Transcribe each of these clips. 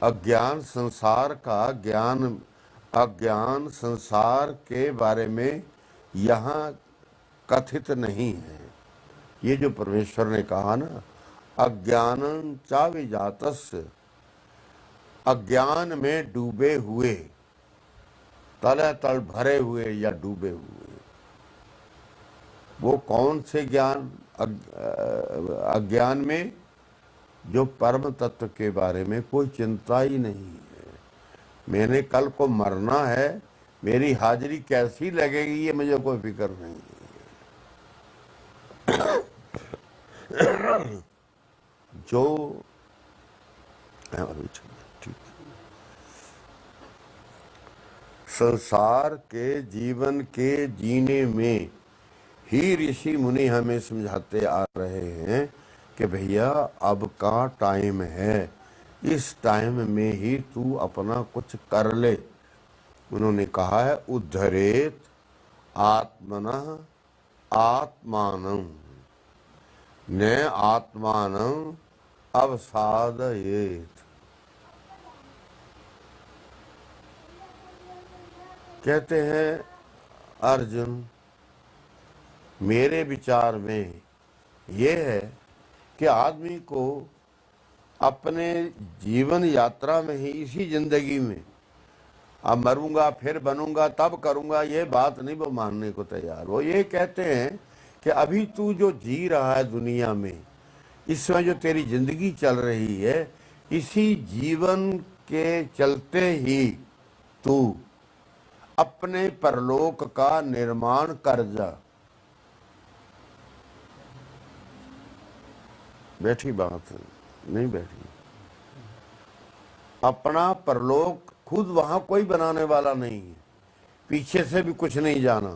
अज्ञान संसार का ज्ञान, अज्ञान संसार के बारे में यहाँ कथित नहीं है। ये जो परमेश्वर ने कहा ना, अज्ञानं च विजातस्य, अज्ञान में डूबे हुए, तले तल भरे हुए या डूबे हुए, वो कौन से ज्ञान? अज्ञान में जो परम तत्व के बारे में कोई चिंता ही नहीं है। मैंने कल को मरना है, मेरी हाजिरी कैसी लगेगी ये मुझे कोई फिक्र नहीं है। जो ठीक, संसार के जीवन के जीने में ही ऋषि मुनि हमें समझाते आ रहे हैं कि भैया अब का टाइम है, इस टाइम में ही तू अपना कुछ कर ले। उन्होंने कहा है उद्धरेत आत्मनः आत्मानं न आत्मानं अवसादयेत। कहते हैं अर्जुन, मेरे विचार में ये है कि आदमी को अपने जीवन यात्रा में ही, इसी जिंदगी में, अब मरूंगा फिर बनूंगा तब करूंगा, ये बात नहीं वो मानने को तैयार। वो ये कहते हैं कि अभी तू जो जी रहा है दुनिया में, इसमें जो तेरी जिंदगी चल रही है, इसी जीवन के चलते ही तू अपने परलोक का निर्माण कर जा। बैठी बात नहीं बैठी। अपना परलोक खुद वहां कोई बनाने वाला नहीं है, पीछे से भी कुछ नहीं जाना।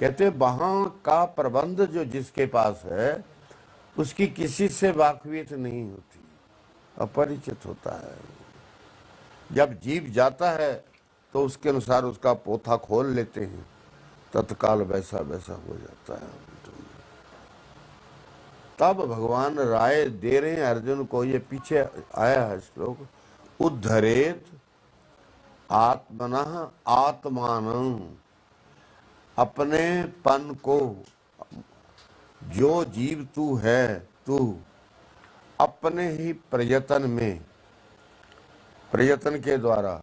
कहते वहां का प्रबंध जो जिसके पास है, उसकी किसी से वाकफियत नहीं होती, अपरिचित होता है। जब जीव जाता है तो उसके अनुसार उसका पोथा खोल लेते हैं, तत्काल वैसा वैसा हो जाता है। तब भगवान राय दे रहे हैं अर्जुन को, ये पीछे आया है श्लोक, उद्धरेत आत्मनः आत्मानं, अपने पन को, जो जीव तू है, तू अपने ही प्रयत्न में, प्रयत्न के द्वारा,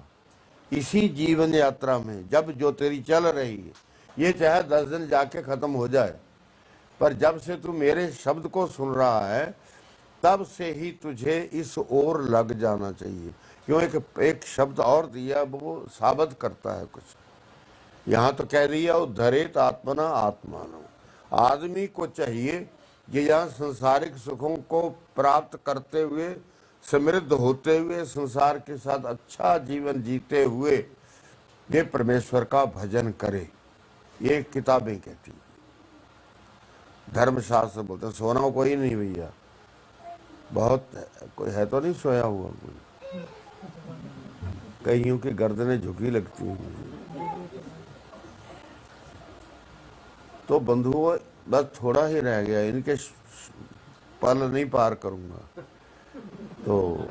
इसी जीवन यात्रा में, जब जो तेरी चल रही है, ये चाहे 10 दिन जाके खत्म हो जाए, पर जब से तू मेरे शब्द को सुन रहा है, तब से ही तुझे इस ओर लग जाना चाहिए। क्यों? एक शब्द और दिया, वो साबित करता है कुछ। यहाँ तो कह रही है उद्धरेत आत्मना आत्मानो। आदमी को चाहिए कि यहाँ संसारिक सुखों को प्राप्त करते हुए, समृद्ध होते हुए, संसार के साथ अच्छा जीवन जीते हुए ये परमेश्वर का भजन करे। ये किताबें कहती हैं, धर्मशास्त्र बोलते हैं। सोना कोई नहीं भैया, बहुत कोई है तो नहीं सोया हुआ कोई, कईयों की गर्दनें झुकी लगती हैं मुझे। तो बंधुओं, बस थोड़ा ही रह गया, इनके पल नहीं पार करूंगा। तो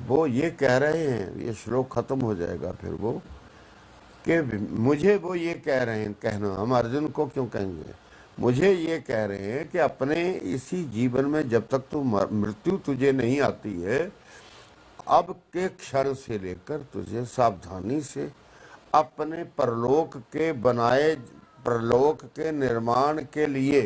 वो ये कह रहे हैं, ये श्लोक खत्म हो जाएगा फिर वो, कि मुझे वो ये कह रहे हैं, कहना हम अर्जुन को क्यों कहेंगे, मुझे ये कह रहे हैं कि अपने इसी जीवन में जब तक तू मृत्यु तुझे नहीं आती है, अब के क्षण से लेकर तुझे सावधानी से अपने परलोक के बनाए, परलोक के निर्माण के लिए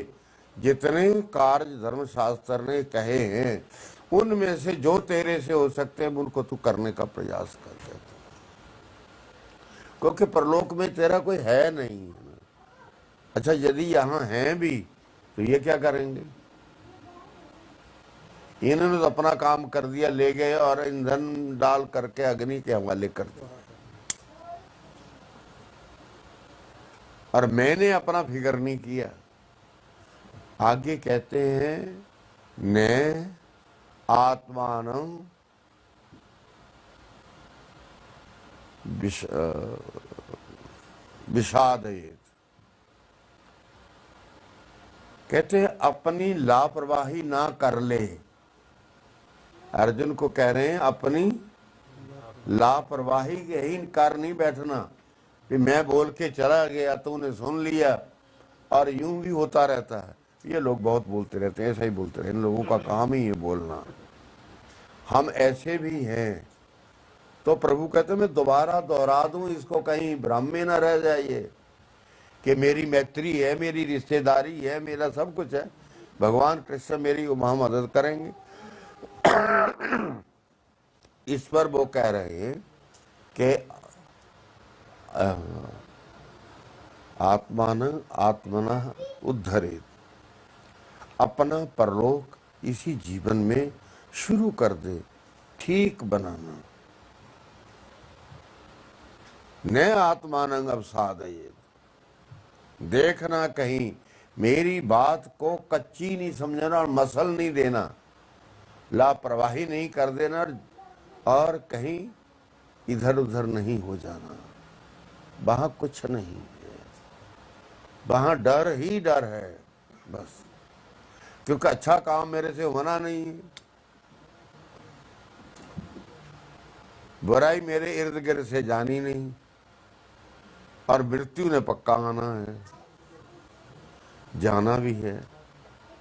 जितने कार्य धर्मशास्त्र ने कहे हैं, उनमें से जो तेरे से हो सकते हैं उनको तू करने का प्रयास करते, क्योंकि परलोक में तेरा कोई है नहीं। अच्छा, यदि यहाँ हैं भी तो ये क्या करेंगे? इन्होंने तो अपना काम कर दिया, ले गए और ईंधन डाल करके अग्नि के हवाले कर दिया, और मैंने अपना फिक्र नहीं किया। आगे कहते हैं न आत्मानं विषादयेत। कहते हैं अपनी लापरवाही ना कर ले, अर्जुन को कह रहे हैं अपनी लापरवाही के ही कर नहीं बैठना कि मैं बोल के चला गया तूने सुन लिया और यूं भी होता रहता है। ये लोग बहुत बोलते रहते हैं, ऐसा ही बोलते रहते हैं, इन लोगों का काम ही है बोलना। हम ऐसे भी हैं। तो प्रभु कहते मैं दोबारा दोहरा दूं इसको, कहीं भ्रम में न रह जाइए कि मेरी मैत्री है, मेरी रिश्तेदारी है, मेरा सब कुछ है। भगवान कृष्ण मेरी वहां मदद करेंगे। इस पर वो कह रहे हैं कि आत्मान आत्मना उद्धरेत, अपना परलोक इसी जीवन में शुरू कर दे, ठीक बनाना। न आत्मानं अवसादयेत, देखना कहीं मेरी बात को कच्ची नहीं समझना और मसल नहीं देना, लापरवाही नहीं कर देना और कहीं इधर उधर नहीं हो जाना। वहां कुछ नहीं है, वहां डर ही डर है बस, क्योंकि अच्छा काम मेरे से होना नहीं है, बुराई मेरे इर्द गिर्द से जानी नहीं, और मृत्यु ने पक्का आना है, जाना भी है,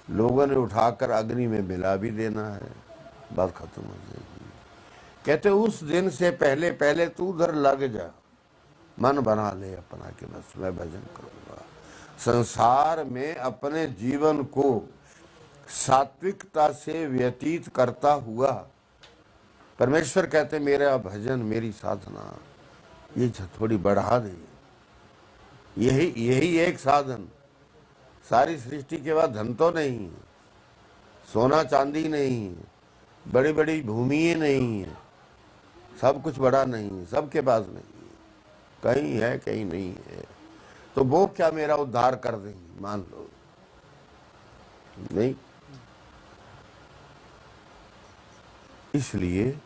लोगों ने उठाकर अग्नि में मिला भी देना है, बात खत्म हो जाएगी। कहते उस दिन से पहले पहले तू उधर लग जा, मन बना ले अपना कि बस मैं भजन करूंगा। संसार में अपने जीवन को सात्विकता से व्यतीत करता हुआ परमेश्वर कहते मेरा भजन मेरी साधना ये थोड़ी बढ़ा दे। यही एक साधन। सारी सृष्टि के बाद धन तो नहीं, सोना चांदी नहीं, बड़ी बड़ी भूमिएं नहीं है, सब कुछ बड़ा नहीं है, सबके पास नहीं है, कहीं है कहीं नहीं है। तो वो क्या मेरा उद्धार कर देंगे? मान लो नहीं। इसलिए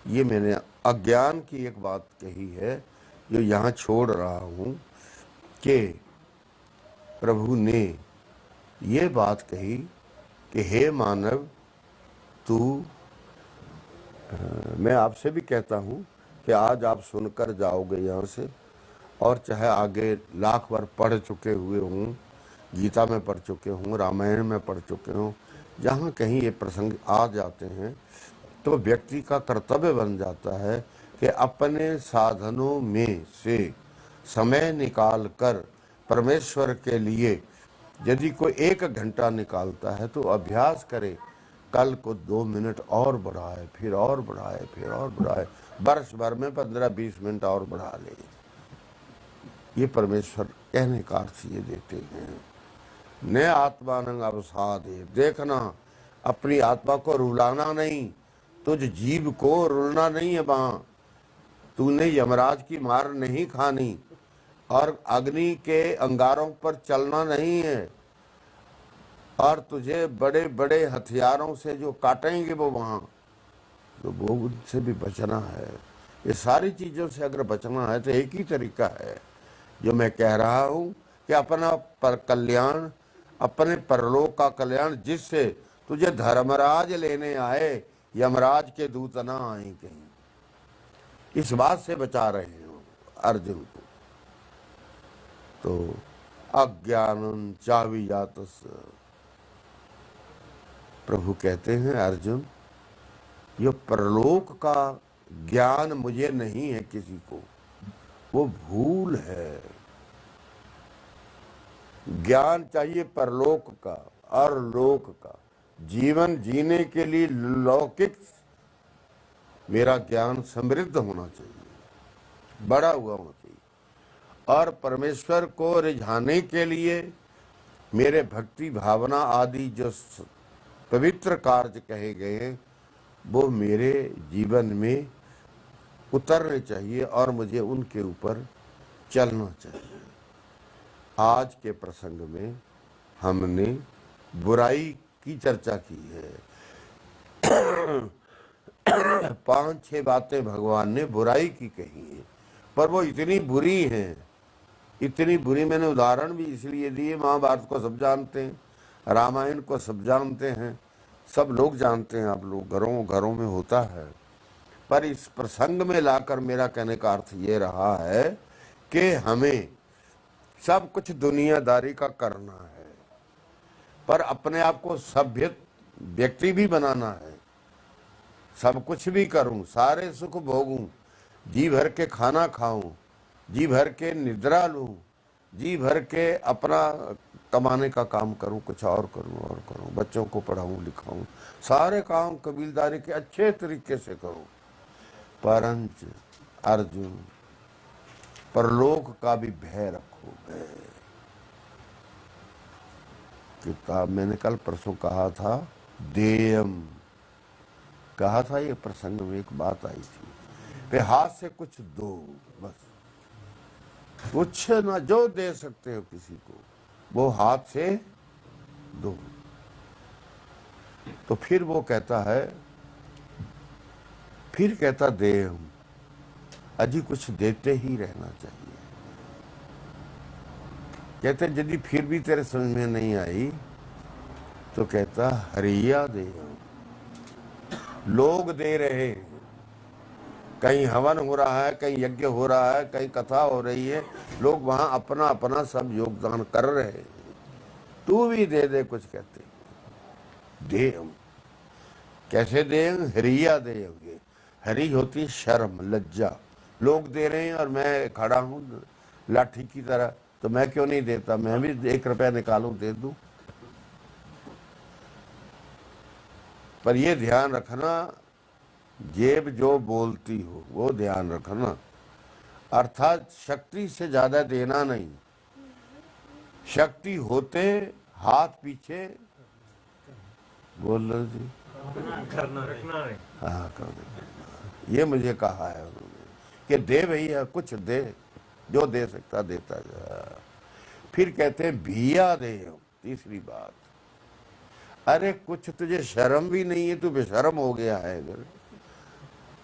ये मैंने अज्ञान की एक बात कही है जो यहाँ छोड़ रहा हूँ कि प्रभु ने ये बात कही कि हे मानव तू, मैं आपसे भी कहता हूँ कि आज आप सुनकर जाओगे यहाँ से, और चाहे आगे लाख बार पढ़ चुके हुए हों, गीता में पढ़ चुके हों, रामायण में पढ़ चुके हों, जहाँ कहीं ये प्रसंग आ जाते हैं तो व्यक्ति का कर्तव्य बन जाता है कि अपने साधनों में से समय निकाल कर परमेश्वर के लिए यदि कोई 1 घंटा निकालता है तो अभ्यास करे, कल को 2 मिनट और बढ़ाए, फिर और बढ़ाए, फिर और बढ़ाए, वर्ष भर में 15-20 मिनट और बढ़ा ले। ये परमेश्वर कहने का अर्थ ये देते हैं। न आत्मानं अवसादे, देखना अपनी आत्मा को रुलाना नहीं, तुझ जीव को रुलना नहीं है। वहां तूने यमराज की मार नहीं खानी और अग्नि के अंगारों पर चलना नहीं है, और तुझे बड़े बड़े हथियारों से जो काटेंगे वो वहां, तो वो उनसे भी बचना है। ये सारी चीजों से अगर बचना है तो एक ही तरीका है जो मैं कह रहा हूं कि अपना पर कल्याण, अपने परलोक का कल्याण, जिससे तुझे धर्मराज लेने आए, यमराज के दूत ना आए कहीं, इस बात से बचा रहे हो अर्जुन को। तो अज्ञानं चाभिजातस्, प्रभु कहते हैं अर्जुन ये परलोक का ज्ञान मुझे नहीं है किसी को, वो भूल है। ज्ञान चाहिए परलोक का और लोक का। जीवन जीने के लिए लौकिक मेरा ज्ञान समृद्ध होना चाहिए, बड़ा हुआ होना चाहिए, और परमेश्वर को रिझाने के लिए मेरे भक्ति भावना आदि जो पवित्र कार्य कहे गए वो मेरे जीवन में उतरने चाहिए और मुझे उनके ऊपर चलना चाहिए। आज के प्रसंग में हमने बुराई की चर्चा की है। 5-6 बातें भगवान ने बुराई की कही है, पर वो इतनी बुरी हैं, इतनी बुरी। मैंने उदाहरण भी इसलिए दिए, महाभारत को सब जानते हैं, रामायण को सब जानते हैं, सब लोग जानते हैं, आप लोग घरों घरों में होता है। पर इस प्रसंग में लाकर मेरा कहने का अर्थ ये रहा है कि हमें सब कुछ दुनियादारी का करना है, पर अपने आप को सभ्य व्यक्ति भी बनाना है। सब कुछ भी करूं, सारे सुख भोगूं, जी भर के खाना खाऊं, जी भर के निद्रा लूं, जी भर के अपना कमाने का काम करूं, कुछ और करूं, बच्चों को पढ़ाऊं लिखाऊं, सारे काम कबीलदारी के अच्छे तरीके से करूं। परंच अर्जुन, परलोक का भी भय रखो। किताब मैंने कल परसों कहा था, देयम कहा था, ये प्रसंग में एक बात आई थी, पे हाथ से कुछ दो, बस कुछ ना, जो दे सकते हो किसी को वो हाथ से दो। तो फिर वो कहता है, फिर कहता देयम, अजी कुछ देते ही रहना चाहिए। कहते यदि फिर भी तेरे समझ में नहीं आई तो कहता हरिया देयम, लोग दे रहे हैं, कहीं हवन हो रहा है, कहीं यज्ञ हो रहा है, कहीं कथा हो रही है, लोग वहां अपना अपना सब योगदान कर रहे हैं, तू भी दे दे कुछ। कहते देयम, कैसे दें? हरिया देंगे। हरी होती शर्म, लज्जा। लोग दे रहे हैं और मैं खड़ा हूं लाठी की तरह, तो मैं क्यों नहीं देता, मैं भी 1 रुपया निकालूं दे दूं। पर ये ध्यान रखना, जेब जो बोलती हो वो ध्यान रखना, अर्थात शक्ति से ज्यादा देना नहीं। शक्ति होते हाथ पीछे बोल रहे जी, हाँ करना। ये मुझे कहा है उन्होंने कि दे भैया, कुछ दे, जो दे सकता देता जा। फिर कहते हैं भिया दे। तीसरी बात, अरे कुछ तुझे शर्म भी नहीं है, तू बेशर्म हो गया है अगर,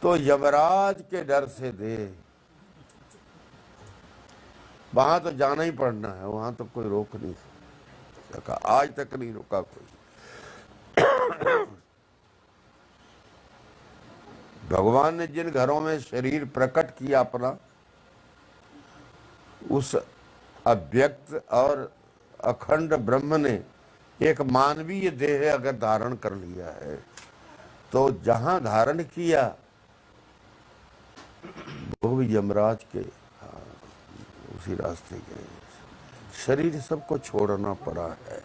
तो यमराज के डर से दे। वहां तो जाना ही पड़ना है, वहां तो कोई रोक नहीं सका, आज तक नहीं रोका कोई। भगवान ने जिन घरों में शरीर प्रकट किया अपना, उस अव्यक्त और अखंड ब्रह्म ने एक मानवीय देह अगर धारण कर लिया है, तो जहां धारण किया वो भी यमराज के उसी रास्ते के। शरीर सबको छोड़ना पड़ा है,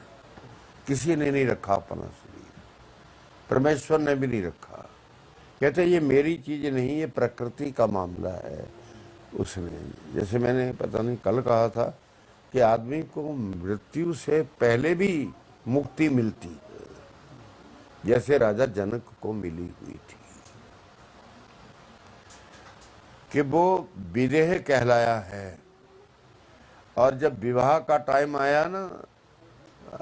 किसी ने नहीं रखा अपना शरीर, परमेश्वर ने भी नहीं रखा। कहते ये मेरी चीज नहीं, ये प्रकृति का मामला है। उसने, जैसे मैंने पता नहीं कल कहा था कि आदमी को मृत्यु से पहले भी मुक्ति मिलती है, जैसे राजा जनक को मिली हुई थी कि वो विदेह कहलाया है। और जब विवाह का टाइम आया ना,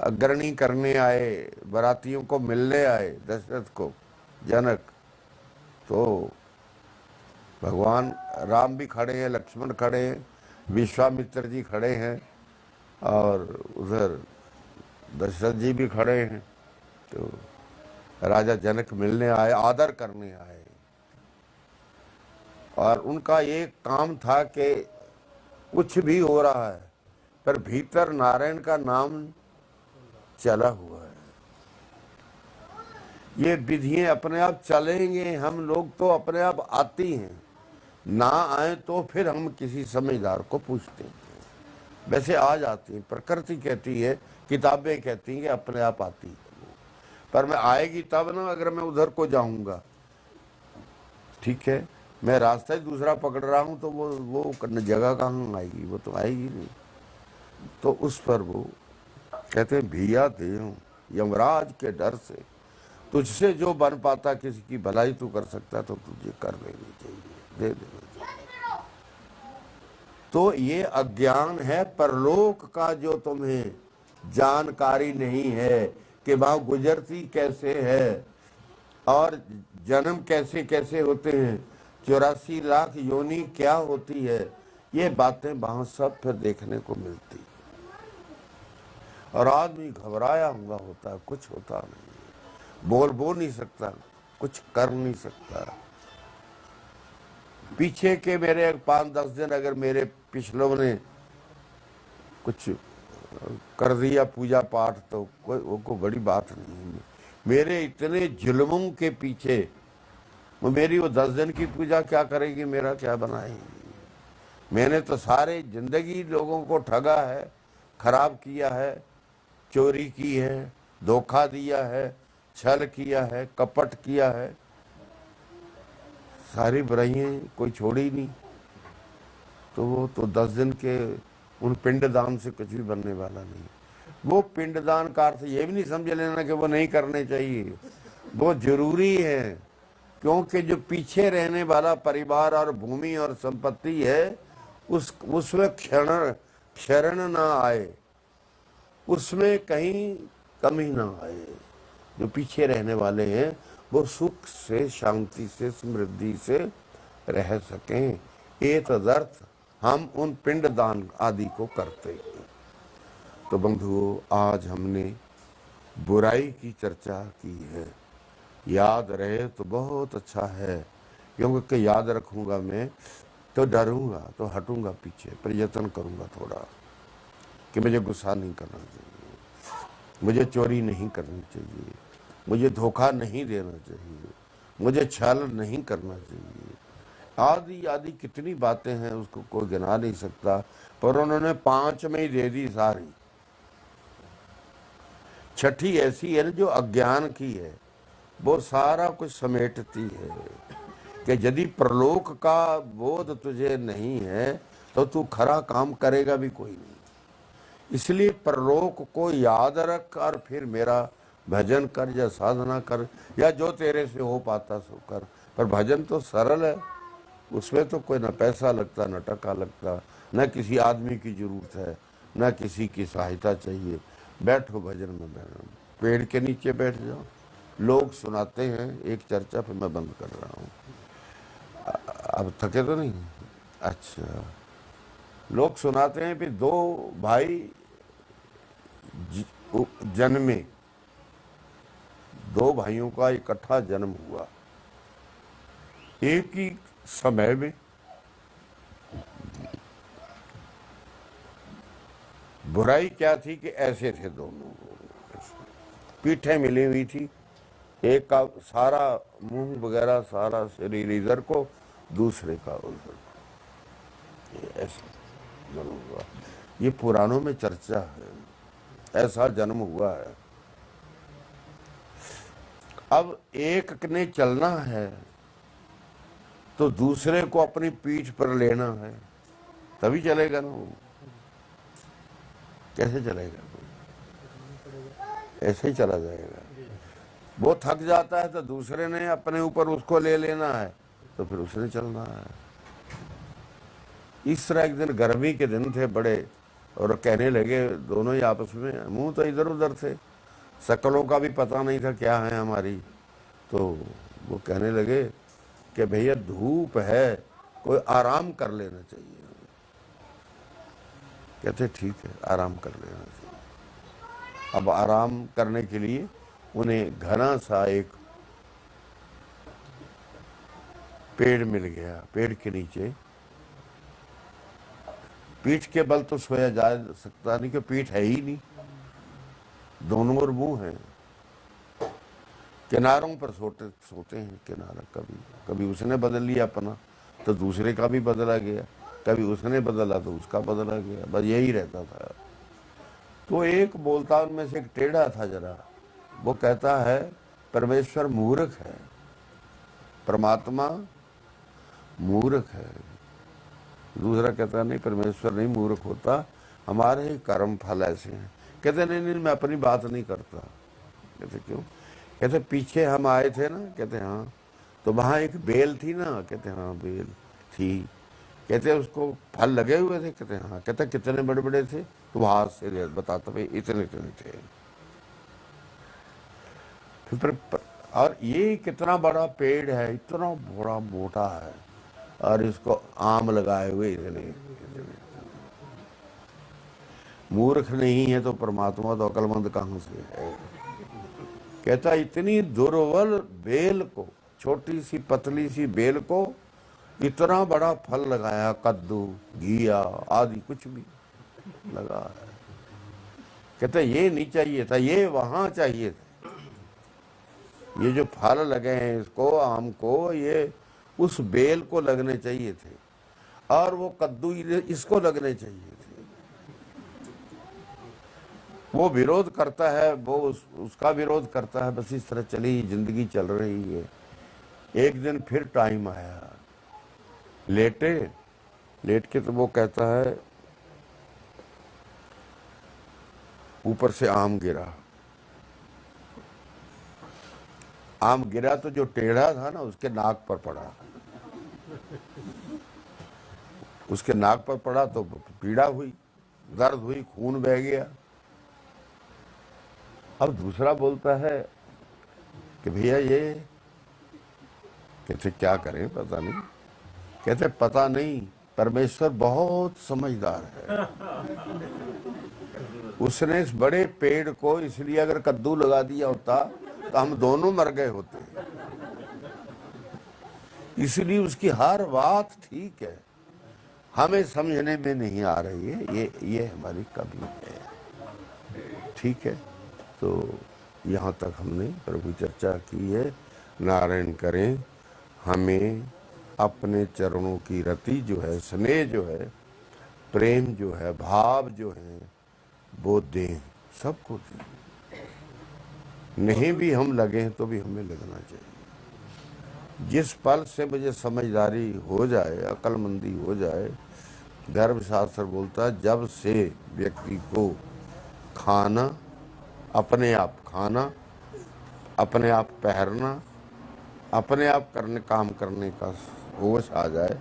अग्रणी करने आए, बारातियों को मिलने आए दशरथ को जनक, तो भगवान राम भी खड़े हैं, लक्ष्मण खड़े हैं, विश्वामित्र जी खड़े हैं, और उधर दशरथ जी भी खड़े हैं। तो राजा जनक मिलने आए, आदर करने आए, और उनका ये काम था कि कुछ भी हो रहा है पर भीतर नारायण का नाम चला हुआ है। ये विधियां अपने आप चलेंगे, हम लोग तो अपने आप आती हैं, ना आए तो फिर हम किसी समझदार को पूछते हैं। वैसे आ जाती हैं, प्रकृति कहती है, किताबें कहती हैं कि अपने आप आती है। पर मैं आएगी तब ना अगर मैं उधर को जाऊंगा। ठीक है, मैं रास्ता ही दूसरा पकड़ रहा हूं तो वो जगह कहाँ आएगी, वो तो आएगी नहीं। तो उस पर वो कहते हैं भिया देऊं, यमराज के डर से, तुझसे जो बन पाता, किसी की भलाई तू कर सकता तो तुझे कर लेनी चाहिए, दे देना चाहिए। तो ये अज्ञान है परलोक का, जो तुम्हें जानकारी नहीं है कि वहां गुजरती कैसे है और जन्म कैसे कैसे होते हैं, 84 लाख योनि क्या होती है, ये बातें वहां सब फिर देखने को मिलती है। और आदमी घबराया हुआ होता है, कुछ होता नहीं। बोल नहीं सकता, कुछ कर नहीं सकता। पीछे के मेरे 5-10 दिन अगर मेरे पिछलों ने कुछ कर दिया पूजा पाठ तो कोई बड़ी बात नहीं है। मेरे इतने जुल्मों के पीछे मेरी वो 10 दिन की पूजा क्या करेगी, मेरा क्या बनाएगी। मैंने तो सारे जिंदगी लोगों को ठगा है, खराब किया है, चोरी की है, धोखा दिया है, छल किया है, कपट किया है, सारी बुराइयां कोई छोड़ी नहीं। तो वो तो 10 दिन के उन पिंडदान से कुछ भी बनने वाला नहीं। वो पिंडदान का अर्थ ये भी नहीं समझ लेना कि वो नहीं करने चाहिए, वो जरूरी है। क्योंकि जो पीछे रहने वाला परिवार और भूमि और संपत्ति है उसमें क्षरण ना आए, उसमें कहीं कमी ना आए। जो पीछे रहने वाले हैं वो सुख से, शांति से, समृद्धि से रह सकें, ये तदर्थ हम उन पिंडदान आदि को करते हैं। तो बंधुओं, आज हमने बुराई की चर्चा की है। याद रहे तो बहुत अच्छा है, क्योंकि याद रखूंगा मैं तो डरूंगा, तो हटूंगा पीछे, प्रयत्न करूंगा थोड़ा कि मुझे गुस्सा नहीं करना चाहिए, मुझे चोरी नहीं करनी चाहिए, मुझे धोखा नहीं देना चाहिए, मुझे छल नहीं करना चाहिए, आदि आदि कितनी बातें हैं, उसको कोई गिना नहीं सकता। पर उन्होंने 5 में ही दे दी सारी। छठी ऐसी है ना जो अज्ञान की है, वो सारा कुछ समेटती है कि यदि प्रलोक का बोध तुझे नहीं है तो तू खरा काम करेगा भी कोई नहीं। इसलिए परलोक को याद रख और फिर मेरा भजन कर या साधना कर या जो तेरे से हो पाता सो कर। पर भजन तो सरल है, उसमें तो कोई न पैसा लगता, न टका लगता, न किसी आदमी की जरूरत है, न किसी की सहायता चाहिए। बैठो भजन में, पेड़ के नीचे बैठ जाओ, लोग सुनाते हैं एक चर्चा, फिर मैं बंद कर रहा हूँ। अब थके तो नहीं? अच्छा, लोग सुनाते हैं, फिर 2 भाई जन्मे, 2 भाइयों का इकट्ठा जन्म हुआ एक ही समय में। बुराई क्या थी कि ऐसे थे दोनों, पीठें मिली हुई थी, एक का सारा मुंह वगैरह सारा शरीर इधर को, दूसरे का उधर को, ऐसा जन्म हुआ। ये पुराणों में चर्चा है, ऐसा जन्म हुआ है। अब एक ने चलना है तो दूसरे को अपनी पीठ पर लेना है, तभी चलेगा ना वो। कैसे चलेगा? ऐसे ही चला जाएगा। वो थक जाता है तो दूसरे ने अपने ऊपर उसको ले लेना है, तो फिर उसने चलना है। इस तरह एक दिन गर्मी के दिन थे बड़े, और कहने लगे दोनों ही आपस में, मुंह तो इधर उधर थे, शकलों का भी पता नहीं था क्या है हमारी। तो वो कहने लगे कि भैया धूप है, कोई आराम कर लेना चाहिए। कहते ठीक है, आराम कर लेना चाहिए। अब आराम करने के लिए उन्हें घना सा एक पेड़ मिल गया। पेड़ के नीचे पीठ के बल तो सोया जा सकता नहीं, कि पीठ है ही नहीं, दोनों और मुंह है। किनारों पर सोते हैं किनारा। कभी उसने बदल लिया अपना तो दूसरे का भी बदला गया, कभी उसने बदला तो उसका बदला गया, बस यही रहता था। तो एक बोलता उनमें से एक टेढ़ा था जरा, वो कहता है परमेश्वर मूर्ख है, परमात्मा मूर्ख है। दूसरा कहता नहीं, परमेश्वर नहीं मूर्ख होता, हमारे ही कर्म फल ऐसे हैं। कहते नहीं, मैं अपनी बात नहीं करता। कहते क्यों? कहते पीछे हम आए थे ना, कहते हाँ, तो वहाँ एक बेल थी ना, कहते हाँ बेल थी। कहते उसको फल लगे हुए थे, कहते हाँ। कहते कितने बड़े बड़े थे? तो हाथ से बताता भाई इतने इतने थे। फिर और ये कितना बड़ा पेड़ है, इतना बड़ा मोटा है, और इसको आम लगाए हुए इतने। मूर्ख नहीं है तो परमात्मा तो अक्लमंद कहाँ से है? कहता इतनी दुर्बल बेल को, छोटी सी पतली सी बेल को इतना बड़ा फल लगाया, कद्दू, घिया आदि कुछ भी लगा है। कहता ये नहीं चाहिए था, ये वहां चाहिए था। ये जो फल लगे हैं इसको, आम को, ये उस बेल को लगने चाहिए थे, और वो कद्दू इसको लगने चाहिए थे। वो विरोध करता है, वो उसका विरोध करता है। बस इस तरह चली जिंदगी चल रही है। एक दिन फिर टाइम आया, लेट के तो वो कहता है ऊपर से आम गिरा। आम गिरा तो जो टेढ़ा था ना उसके नाक पर पड़ा। उसके नाक पर पड़ा तो पीड़ा हुई, दर्द हुई, खून बह गया। अब दूसरा बोलता है कि भैया ये, कहते क्या करें पता नहीं। कहते पता नहीं, परमेश्वर बहुत समझदार है। उसने इस बड़े पेड़ को इसलिए अगर कद्दू लगा दिया होता तो हम दोनों मर गए होते। इसलिए उसकी हर बात ठीक है, हमें समझने में नहीं आ रही है। ये हमारी कमी है। ठीक है, तो यहाँ तक हमने प्रभु चर्चा की है। नारायण करें हमें अपने चरणों की रति जो है, स्नेह जो है, प्रेम जो है, भाव जो है, वो दें, सबको दें। नहीं भी हम लगे तो भी हमें लगना चाहिए। जिस पल से मुझे समझदारी हो जाए, अक्लमंदी हो जाए, धर्मशास्त्र बोलता है जब से व्यक्ति को खाना, अपने आप खाना, अपने आप पहनना, अपने आप काम करने का होश आ जाए,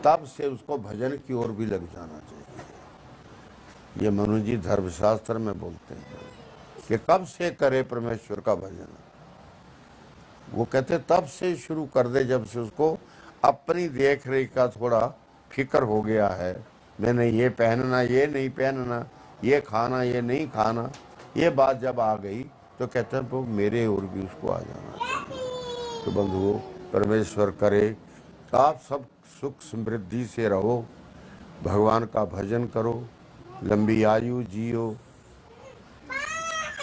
तब से उसको भजन की ओर भी लग जाना चाहिए। ये मनु जी धर्मशास्त्र में बोलते हैं कि कब से करे परमेश्वर का भजन। वो कहते तब से शुरू कर दे जब से उसको अपनी देख रेख का थोड़ा फिक्र हो गया है। मैंने ये पहनना, ये नहीं पहनना, ये खाना, ये नहीं खाना, ये बात जब आ गई तो कहते हैं वो मेरे ओर भी उसको आ जाना चाहिए। तो बंधुओं, परमेश्वर करे आप सब सुख समृद्धि से रहो, भगवान का भजन करो, लंबी आयु जियो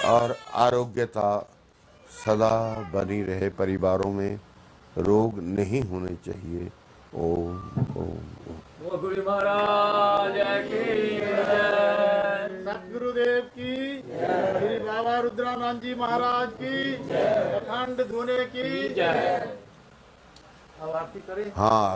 और आरोग्यता सदा बनी रहे। परिवारों में रोग नहीं होने चाहिए। ओम ओम ओम। गुरु महाराज की जय, सतगुरुदेव की जय, श्री बाबा रुद्रानंद जी महाराज की जय, अखंड धुने की जय। अब आरती करें। हाँ।